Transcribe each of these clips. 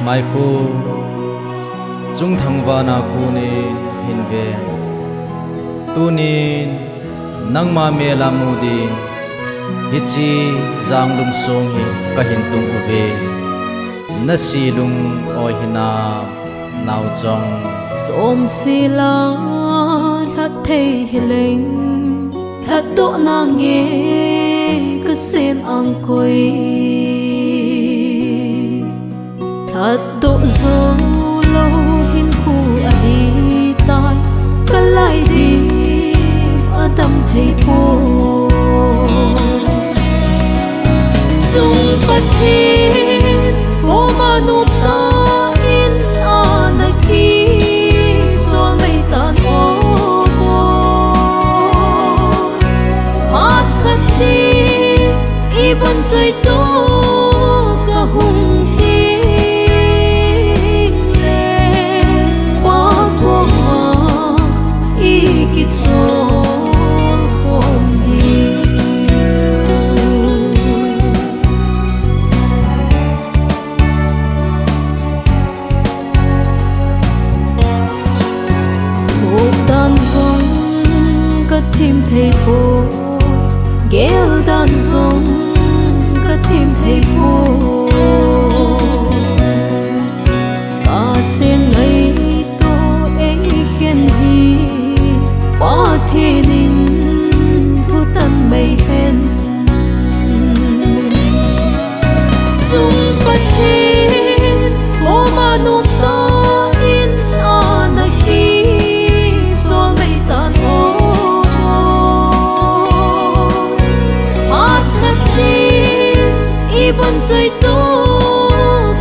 mai phu chung thang va na ku ni hin ve tu ni nang ma me la mu di hi chi zang lum song hi ka hin tung u ve na si lung oi hina nau chong som si la hat thei hileng hat do na nge ka sen ang koi hat do zo lo hin khu a hi tai ka lai di adam thei po chung pat hi go ma nup ta in ana ki sol mai tan o hat khat đi ibon choi to ka hung ting le pa ko ma I ki cho hom đi dan zong ka thim thei po gel dan zong ka thim thei po ka sen ngai to e khen hi pa the nin thu tan mai hen chung pat he lo ma nup ta in ana ki sol mai tan o hat khat đi ibon choi to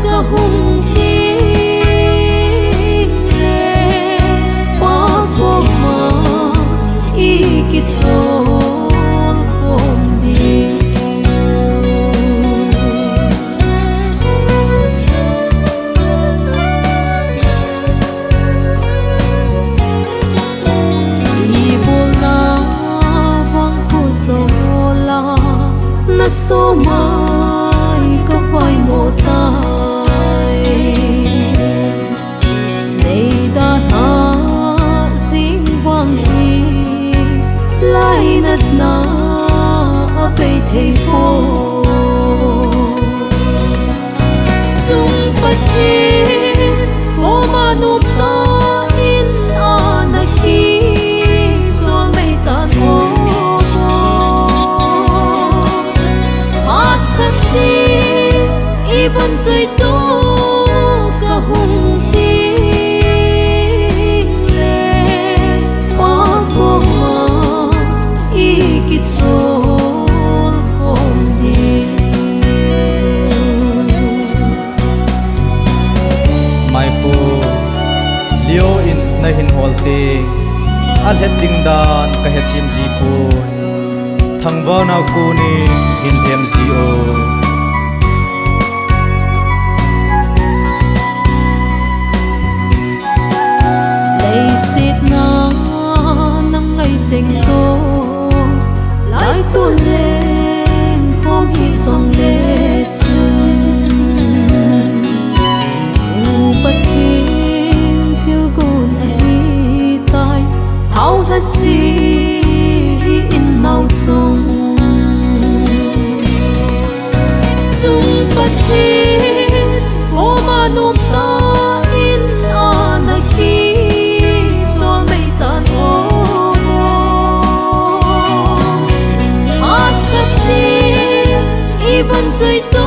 ka hung ting le pa ko ma I ki chol hom đi na so mai có quay một tay này đã tha xin vang hi lại nát na ở bên thầy po chung phát hi go ma nup ta in ana ki sol mai tan o ibon choi to ka hung ting le pa ko ma I ki chol hom đi mai phu leo in na hin hol te al het ding dan ka het chim ji pu thang va na ku ni hin them ji o sit na nang ngày cheng to lại tu lên hôm hi song le chun chu pat hin thil gun a hi tai how has si in nau chong chung pat hin go ma nup ta in ana ki ibon choi to